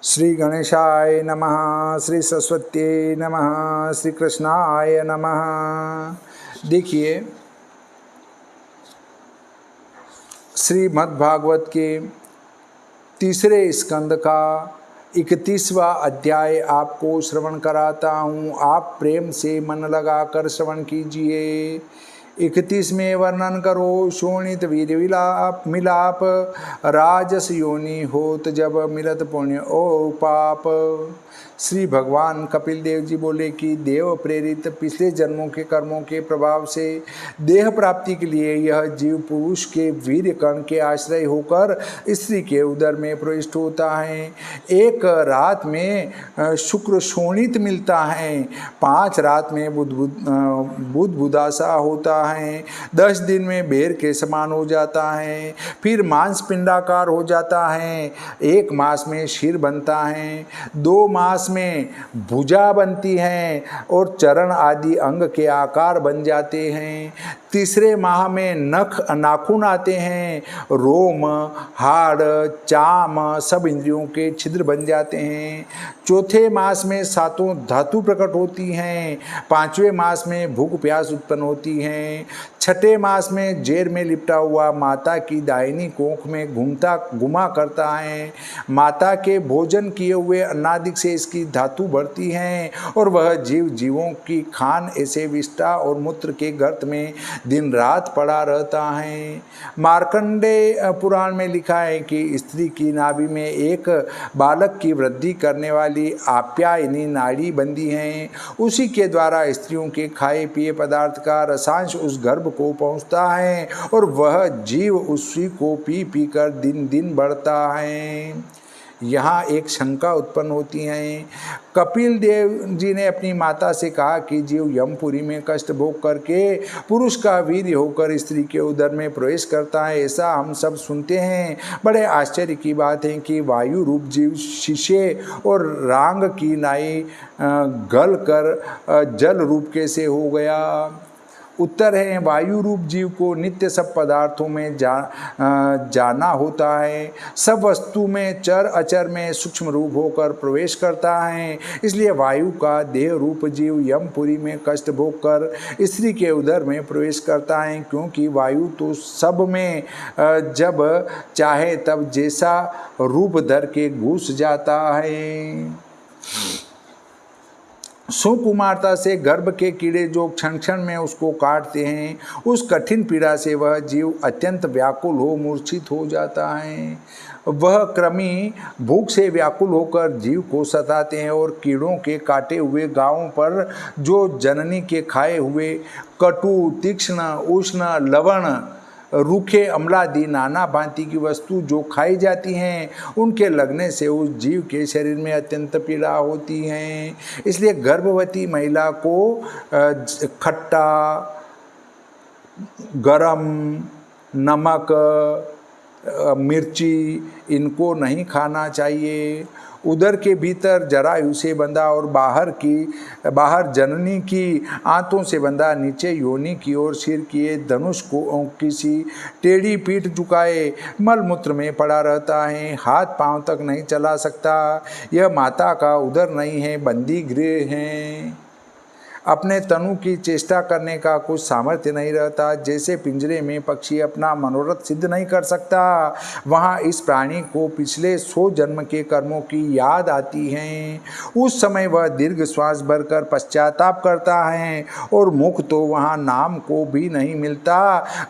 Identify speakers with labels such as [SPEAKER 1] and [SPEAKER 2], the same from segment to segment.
[SPEAKER 1] श्री गणेशाय नमः, श्री सरस्वती नमः, श्री कृष्णाय नमः। देखिए, श्रीमद्भागवत के तीसरे स्कंद का 31वां अध्याय आपको श्रवण कराता हूँ। आप प्रेम से मन लगाकर श्रवण कीजिए। 31 में वर्णन करो शोणित वीर विलाप मिलाप, राजस योनि होत जब मिलत पुण्य और पाप। श्री भगवान कपिल देव जी बोले कि देव प्रेरित पिछले जन्मों के कर्मों के प्रभाव से देह प्राप्ति के लिए यह जीव पुरुष के वीर्य कण के आश्रय होकर स्त्री के उदर में प्रविष्ट होता है। एक रात में शुक्र शोणित मिलता है, 5 रात में बुध बुदासा होता है, 10 दिन में बेर के समान हो जाता है, फिर मांस पिंडाकार हो जाता है, 1 मास में शीर बनता है, 2 मास में भुजा बनती है और चरण आदि अंग के आकार बन जाते हैं। तीसरे माह में नाखून आते हैं, रोम, हाड़, चाम सब इंद्रियों के छिद्र बन जाते हैं। चौथे मास में 7 धातु प्रकट होती हैं। 5वें मास में भूख प्यास उत्पन्न होती हैं। 6ठे मास में जेर में लिपटा हुआ माता की दाहिनी कोख में घुमा करता है। माता के भोजन किए हुए अन्नादिक से इसकी धातु बढ़ती हैं और वह जीवों की खान ऐसे विष्ठा और मूत्र के गर्त में दिन रात पड़ा रहता है। मार्कंडे पुराण में लिखा है कि स्त्री की नाभि में एक बालक की वृद्धि करने वाली आप्यायनी नाड़ी बंधी है। उसी के द्वारा स्त्रियों के खाए पिए पदार्थ का रसांश उस गर्भ को पहुंचता है और वह जीव उसी को पी पी कर दिन दिन बढ़ता है। यहाँ एक शंका उत्पन्न होती है। कपिल देव जी ने अपनी माता से कहा कि जीव यमपुरी में कष्ट भोग करके पुरुष का वीर्य होकर स्त्री के उदर में प्रवेश करता है, ऐसा हम सब सुनते हैं। बड़े आश्चर्य की बात है कि वायु रूप जीव शीशे और रांग की नाई गल कर जल रूप कैसे हो गया। उत्तर है, वायु रूप जीव को नित्य सब पदार्थों में जाना होता है। सब वस्तु में चर अचर में सूक्ष्म रूप होकर प्रवेश करता है। इसलिए वायु का देह रूप जीव यमपुरी में कष्ट भोग कर स्त्री के उदर में प्रवेश करता है, क्योंकि वायु तो सब में जब चाहे तब जैसा रूप धर के घुस जाता है। सुकुमारता से गर्भ के कीड़े जो क्षण क्षण में उसको काटते हैं, उस कठिन पीड़ा से वह जीव अत्यंत व्याकुल हो मूर्छित हो जाता है। वह कृमि भूख से व्याकुल होकर जीव को सताते हैं और कीड़ों के काटे हुए गांवों पर जो जननी के खाए हुए कटु, तीक्ष्ण, उष्ण, लवण, रूखे, अम्लादि नाना भांति की वस्तु जो खाई जाती हैं, उनके लगने से उस जीव के शरीर में अत्यंत पीड़ा होती है। इसलिए गर्भवती महिला को खट्टा, गरम, नमक, मिर्ची इनको नहीं खाना चाहिए। उदर के भीतर जरायु से बंधा और बाहर जननी की आंतों से बंधा नीचे योनि की ओर सिर किए धनुष को किसी टेढ़ी पीठ झुकाए मलमूत्र में पड़ा रहता है। हाथ पांव तक नहीं चला सकता। यह माता का उदर नहीं है, बंदी गृह है। अपने तनु की चेष्टा करने का कुछ सामर्थ्य नहीं रहता। जैसे पिंजरे में पक्षी अपना मनोरथ सिद्ध नहीं कर सकता, वहाँ इस प्राणी को पिछले 100 जन्म के कर्मों की याद आती है। उस समय वह दीर्घ श्वास भरकर पश्चाताप करता है और मुख तो वहाँ नाम को भी नहीं मिलता।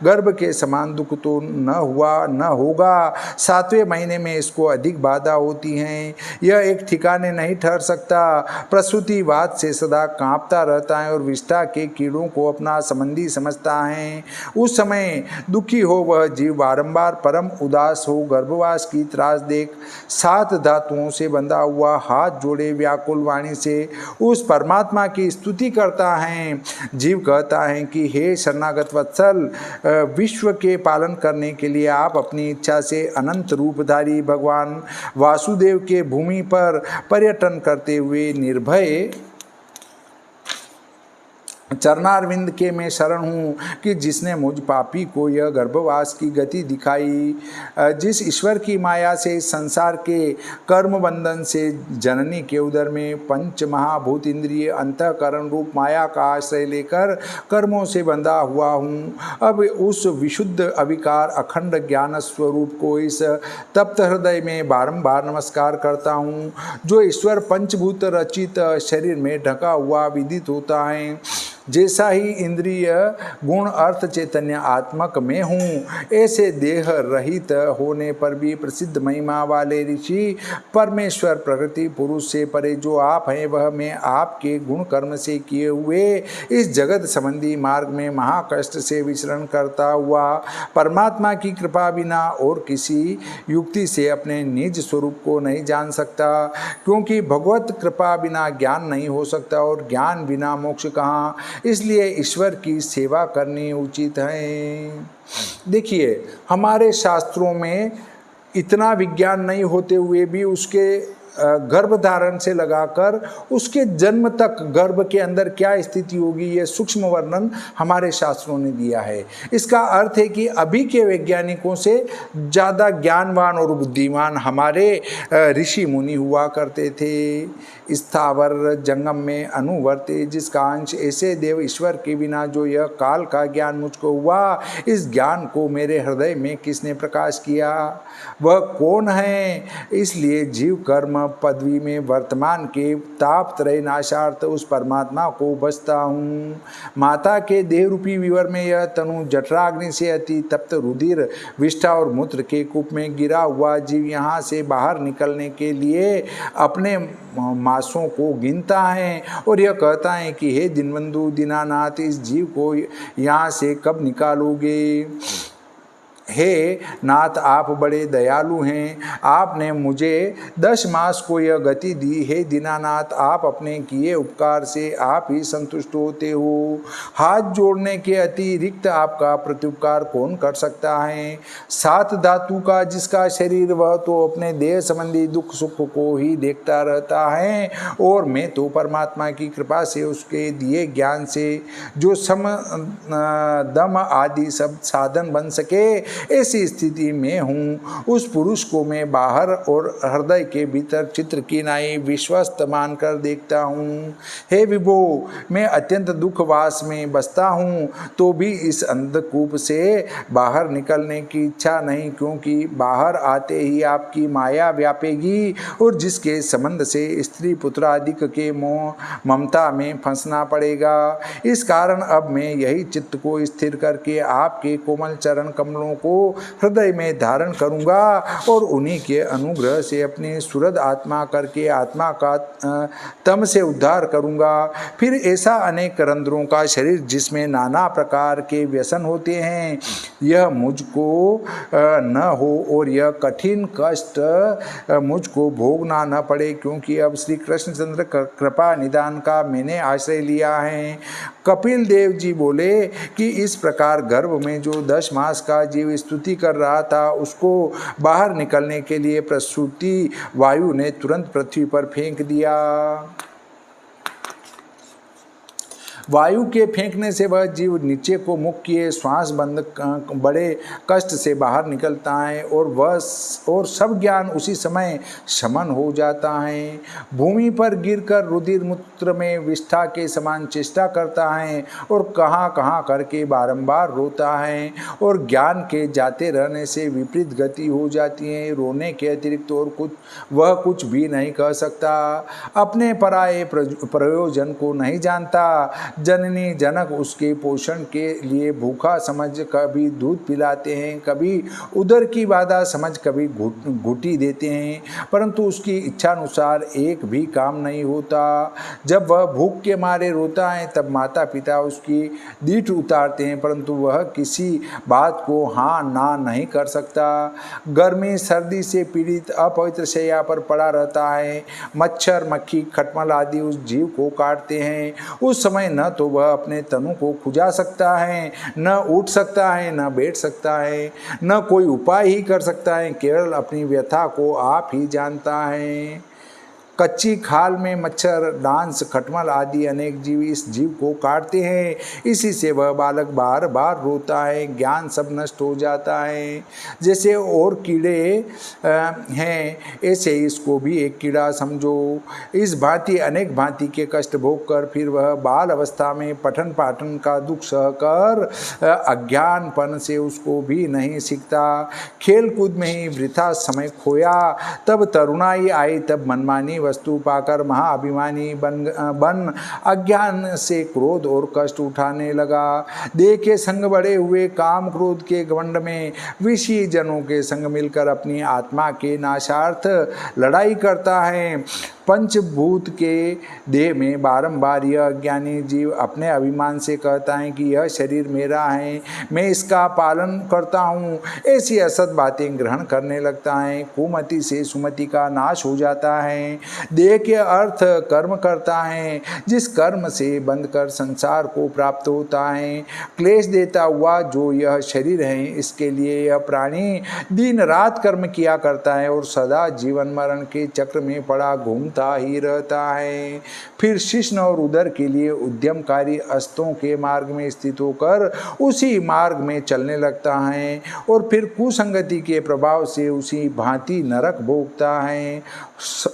[SPEAKER 1] गर्भ के समान दुख तो न हुआ न होगा। 7वें महीने में इसको अधिक बाधा होती है। यह एक ठिकाने नहीं ठहर सकता। प्रसूतिवाद से सदा कांपता रहता है और विष्ठा के कीड़ों को अपना संबंधी समझता है। उस समय दुखी हो वह जीव बारंबार परम उदास हो गर्भवास की त्रास देख 7 धातुओं से बंधा हुआ हाथ जोड़े व्याकुल वाणी से उस परमात्मा की स्तुति करता है। जीव कहता है कि हे शरणागत वत्सल, विश्व के पालन करने के लिए आप अपनी इच्छा से अनंत रूपधारी भगवान वासुदेव के भूमि पर पर्यटन करते हुए निर्भय चरणारविंद के मैं शरण हूँ कि जिसने मुझ पापी को यह गर्भवास की गति दिखाई। जिस ईश्वर की माया से संसार के कर्म बंधन से जननी के उदर में पंच महाभूत इंद्रिय अंतःकरण रूप माया का आश्रय लेकर कर्मों से बंधा हुआ हूँ, अब उस विशुद्ध अविकार अखंड ज्ञान स्वरूप को इस तप्त हृदय में बारंबार नमस्कार करता हूँ, जो ईश्वर पंचभूत रचित शरीर में ढका हुआ विदित होता है। जैसा ही इंद्रिय गुण अर्थ चैतन्य आत्मक में हूँ, ऐसे देह रहित होने पर भी प्रसिद्ध महिमा वाले ऋषि परमेश्वर प्रकृति पुरुष से परे जो आप हैं, वह मैं आपके गुण कर्म से किए हुए इस जगत संबंधी मार्ग में महाकष्ट से विचरण करता हुआ परमात्मा की कृपा बिना और किसी युक्ति से अपने निज स्वरूप को नहीं जान सकता, क्योंकि भगवत कृपा बिना ज्ञान नहीं हो सकता और ज्ञान बिना मोक्ष कहाँ। इसलिए ईश्वर की सेवा करनी उचित है। देखिए, हमारे शास्त्रों में इतना विज्ञान नहीं होते हुए भी उसके गर्भ धारण से लगाकर उसके जन्म तक गर्भ के अंदर क्या स्थिति होगी, यह सूक्ष्म वर्णन हमारे शास्त्रों ने दिया है। इसका अर्थ है कि अभी के वैज्ञानिकों से ज़्यादा ज्ञानवान और बुद्धिमान हमारे ऋषि मुनि हुआ करते थे। स्थावर जंगम में अनुवर्ते जिसका अंश ऐसे देव ईश्वर के बिना जो यह काल का ज्ञान मुझको हुआ, इस ज्ञान को मेरे हृदय में किसने प्रकाश किया, वह कौन है। इसलिए जीव कर्म पदवी में वर्तमान के ताप त्रय नाशार्थ उस परमात्मा को बसता हूँ। माता के देह रूपी विवर में यह तनु जठराग्नि से अति तप्त रुधिर विष्ठा और मूत्र के कूप में गिरा हुआ जीव यहाँ से बाहर निकलने के लिए अपने मासों को गिनता है और यह कहता है कि हे दीनबंधु दीनानाथ, इस जीव को यहाँ से कब निकालोगे। हे नाथ, आप बड़े दयालु हैं, आपने मुझे 10 मास को यह गति दी। हे दीनानाथ, आप अपने किए उपकार से आप ही संतुष्ट होते हो। हाथ जोड़ने के अतिरिक्त आपका प्रत्युपकार कौन कर सकता है। 7 धातु का जिसका शरीर, वह तो अपने देह संबंधी दुख सुख को ही देखता रहता है और मैं तो परमात्मा की कृपा से उसके दिए ज्ञान से जो सम दम आदि सब साधन बन सके, ऐसी स्थिति में हूँ। उस पुरुष को मैं बाहर और हृदय के भीतर चित्र की नाई विश्वस्त मानकर देखता हूँ। हे विभो, मैं अत्यंत दुखवास में बसता हूँ तो भी इस अंधकूप से बाहर निकलने की इच्छा नहीं, क्योंकि बाहर आते ही आपकी माया व्यापेगी और जिसके संबंध से स्त्री पुत्र आदि के मोह ममता में फंसना पड़ेगा। इस कारण अब मैं यही चित्त को स्थिर करके आपके कोमल चरण कमलों को हृदय में धारण करूंगा और उन्हीं के अनुग्रह से अपनी सुहृद आत्मा करके आत्मा का तम से उद्धार करूंगा। फिर ऐसा अनेक रंध्रों का शरीर जिसमें नाना प्रकार के व्यसन होते हैं, यह मुझको न हो और यह कठिन कष्ट मुझको भोगना न पड़े, क्योंकि अब श्री कृष्णचंद्र कृपा निदान का मैंने आश्रय लिया है। कपिल देव जी बोले कि इस प्रकार गर्भ में जो 10 मास का जीव स्तुति कर रहा था, उसको बाहर निकलने के लिए प्रसूति वायु ने तुरंत पृथ्वी पर फेंक दिया। वायु के फेंकने से वह जीव नीचे को मुख किए श्वास बंद बड़े कष्ट से बाहर निकलता है और सब ज्ञान उसी समय शमन हो जाता है। भूमि पर गिरकर रुधिर मूत्र में विष्ठा के समान चेष्टा करता है और कहाँ कहाँ करके बारंबार रोता है और ज्ञान के जाते रहने से विपरीत गति हो जाती है। रोने के अतिरिक्त और कुछ भी नहीं कह सकता। अपने पराये प्रयोजन को नहीं जानता। जननी जनक उसके पोषण के लिए भूखा समझ कभी दूध पिलाते हैं, कभी उदर की बाधा समझ कभी घुटी देते हैं, परंतु उसकी इच्छानुसार एक भी काम नहीं होता। जब वह भूख के मारे रोता है तब माता पिता उसकी दीठ उतारते हैं, परंतु वह किसी बात को हाँ ना नहीं कर सकता। गर्मी सर्दी से पीड़ित अपवित्र शैया पर पड़ा रहता है। मच्छर मक्खी खटमल आदि उस जीव को काटते हैं। उस समय न तो वह अपने तनु को खुजा सकता है, न उठ सकता है, न बैठ सकता है, न कोई उपाय ही कर सकता है। केवल अपनी व्यथा को आप ही जानता है। कच्ची खाल में मच्छर, डांस, खटमल आदि अनेक जीव इस जीव को काटते हैं। इसी से वह बालक बार बार रोता है, ज्ञान सब नष्ट हो जाता है। जैसे और कीड़े हैं, ऐसे इसको भी एक कीड़ा समझो। इस भांति अनेक भांति के कष्ट भोग कर फिर वह बाल अवस्था में पठन पाठन का दुख सहकर अज्ञानपन से उसको भी नहीं सीखता। खेल कूद में ही वृथा समय खोया, तब तरुणाई आई, तब मनमानी वस्तु पाकर महाअभिमानी बन अज्ञान से क्रोध और कष्ट उठाने लगा। देह के संग बड़े हुए काम क्रोध के घमंड में विषयी जनों के संग मिलकर अपनी आत्मा के नाशार्थ लड़ाई करता है। पंचभूत के देह में बारंबार यह अज्ञानी जीव अपने अभिमान से कहता है कि यह शरीर मेरा है, मैं इसका पालन करता हूँ। ऐसी असत बातें ग्रहण करने लगता है। कुमति से सुमति का नाश हो जाता है। देह के अर्थ कर्म करता है, जिस कर्म से बंधकर संसार को प्राप्त होता है। क्लेश देता हुआ जो यह शरीर है, इसके लिए यह प्राणी दिन रात कर्म किया करता है और सदा जीवन मरण के चक्र में पड़ा घूमता ही रहता है। फिर शिश्न और उदर के लिए उद्यमकारी अस्तों के मार्ग में स्थित होकर उसी मार्ग में चलने लगता है और फिर कुसंगति के प्रभाव से उसी भांति नरक भोगता है।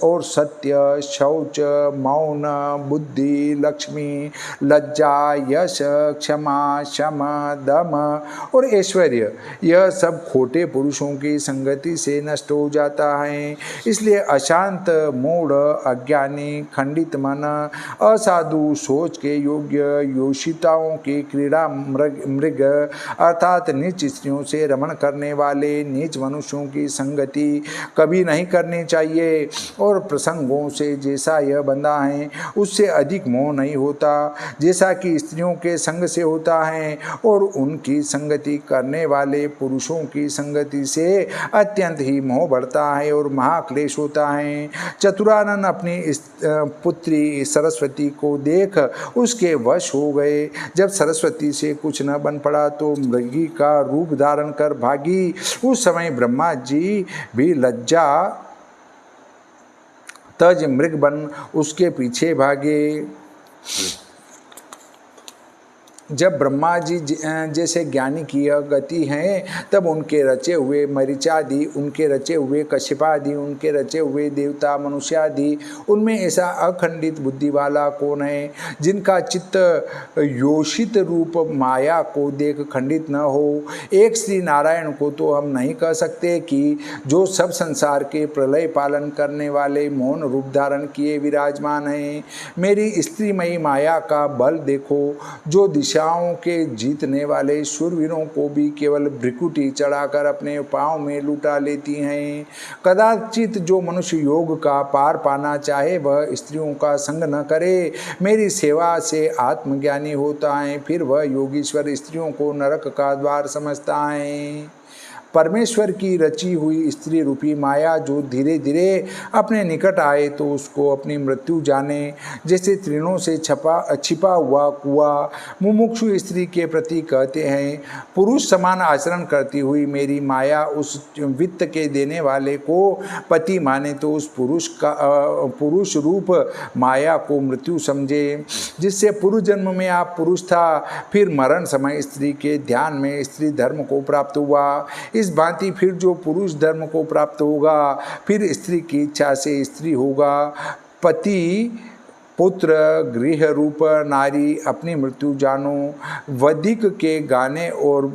[SPEAKER 1] और सत्य, शौच, मौन, बुद्धि, लक्ष्मी, लज्जा, यश, क्षमा, शम, दम और ऐश्वर्य, यह सब खोटे पुरुषों की संगति से नष्ट हो जाता है। इसलिए अशांत, मूढ़, अज्ञानी, खंडित मन, असाधु, सोच के योग्य, योषिताओं के क्रीड़ा मृग अर्थात नीच स्त्रियों से रमण करने वाले नीच मनुष्यों की संगति कभी नहीं करनी चाहिए। और प्रसंगों से जैसा यह बंधा है, उससे अधिक मोह नहीं होता जैसा कि स्त्रियों के संग से होता है। और उनकी संगति करने वाले पुरुषों की संगति से अत्यंत ही मोह बढ़ता है और महाक्लेश होता है। चतुरानन अपनी पुत्री सरस्वती को देख उसके वश हो गए। जब सरस्वती से कुछ न बन पड़ा तो मृगी का रूप धारण कर भागी। उस समय ब्रह्मा जी भी लज्जा तज मृग बन उसके पीछे भागे। जब ब्रह्मा जी जैसे ज्ञानी की यह गति है, तब उनके रचे हुए मरीचादि, उनके रचे हुए कश्यपादि, उनके रचे हुए देवता मनुष्यादि, उनमें ऐसा अखंडित बुद्धि वाला कौन है जिनका चित्त योषित रूप माया को देख खंडित न हो। एक श्री नारायण को तो हम नहीं कह सकते कि जो सब संसार के प्रलय पालन करने वाले मौन रूप धारण किए विराजमान हैं। मेरी स्त्रीमयी माया का बल देखो, जो दिशा के जीतने वाले शूरवीरों को भी केवल भ्रिकुटी चढ़ाकर अपने पांव में लुटा लेती हैं। कदाचित जो मनुष्य योग का पार पाना चाहे वह स्त्रियों का संग न करे, मेरी सेवा से आत्मज्ञानी होता है। फिर वह योगीश्वर स्त्रियों को नरक का द्वार समझता है। परमेश्वर की रची हुई स्त्री रूपी माया जो धीरे धीरे अपने निकट आए तो उसको अपनी मृत्यु जाने। जैसे तृणों से छिपा हुआ कुआं मुमुक्षु स्त्री के प्रति कहते हैं, पुरुष समान आचरण करती हुई मेरी माया उस वित्त के देने वाले को पति माने तो उस पुरुष रूप माया को मृत्यु समझे। जिससे पूर्व जन्म में आप पुरुष था, फिर मरण समय स्त्री के ध्यान में स्त्री धर्म को प्राप्त हुआ। इस भांति फिर जो पुरुष धर्म को प्राप्त होगा, फिर स्त्री की इच्छा से स्त्री होगा। पति, पुत्र, गृह रूप नारी अपनी मृत्यु जानो। वधिक के गाने और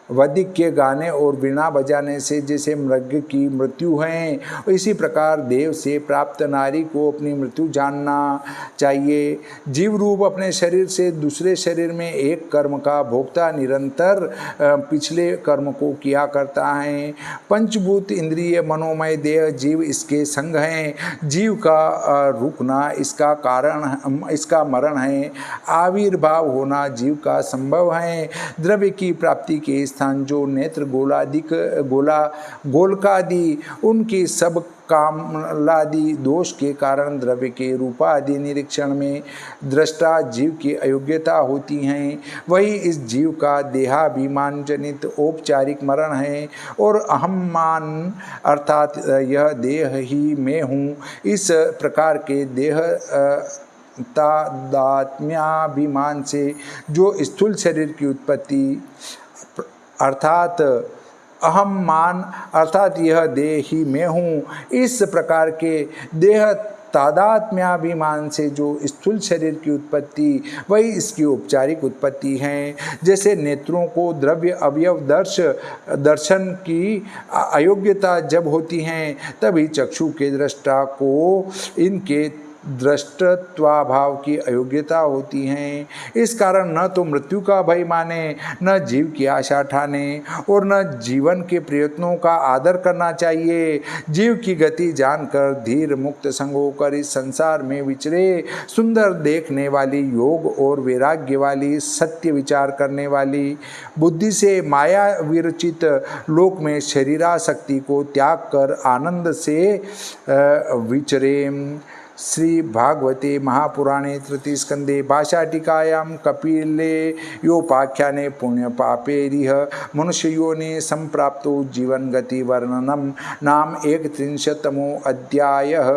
[SPEAKER 1] वधिक के गाने और वीणा बजाने से जैसे मृग की मृत्यु है, इसी प्रकार देव से प्राप्त नारी को अपनी मृत्यु जानना चाहिए। जीव रूप अपने शरीर से दूसरे शरीर में एक कर्म का भोक्ता निरंतर पिछले कर्म को किया करता है। पंचभूत इंद्रिय मनोमय देह जीव इसके संग हैं। जीव का रुकना इसका कारण, इसका मरण है। आविर्भाव होना जीव का संभव है। द्रव्य की प्राप्ति के स्थान जो नेत्र गोलादि गोलकादि उनकी सब कामलादि दोष के कारण द्रव्य के रूपादि निरीक्षण में दृष्टा जीव की अयोग्यता होती हैं, वही इस जीव का देहाभिमान जनित औपचारिक मरण है। और अहम्मान अर्थात यह देह ही मैं हूँ, इस प्रकार के देह तादात्म्याभिमान से जो स्थूल शरीर की उत्पत्ति अर्थात अहम मान अर्थात यह देह ही मैं हूँ, इस प्रकार के देह तादात्म्याभिमान से जो स्थूल शरीर की उत्पत्ति वही इसकी औपचारिक उत्पत्ति है। जैसे नेत्रों को द्रव्य अवयव दर्शन की अयोग्यता जब होती हैं, तभी चक्षु के दृष्टा को इनके दृष्टत्वाभाव की अयोग्यता होती है। इस कारण न तो मृत्यु का भय माने, न जीव की आशा ठाने और न जीवन के प्रयत्नों का आदर करना चाहिए। जीव की गति जानकर धीर मुक्त संग होकर इस संसार में विचरे, सुंदर देखने वाली, योग और वैराग्य वाली, सत्य विचार करने वाली बुद्धि से माया विरचित लोक में शरीरासक्ति को त्याग कर आनंद से विचरे। श्री भागवते महापुराणे तृतीय स्कंदे भाषाटिकायां कपिले योपाख्याने पुण्यपापेरिह मनुष्ययोने संप्राप्तो जीवन गति वर्णनम नाम 31तमो अध्यायः।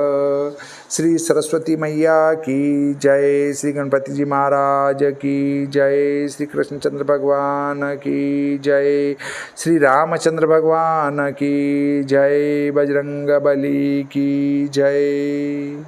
[SPEAKER 1] श्री सरस्वती मैया की जय, श्री गणपति जी महाराज की जय, श्री कृष्णचंद्र भगवान की जय, श्री रामचंद्र भगवान की जय, बजरंग बली की जय।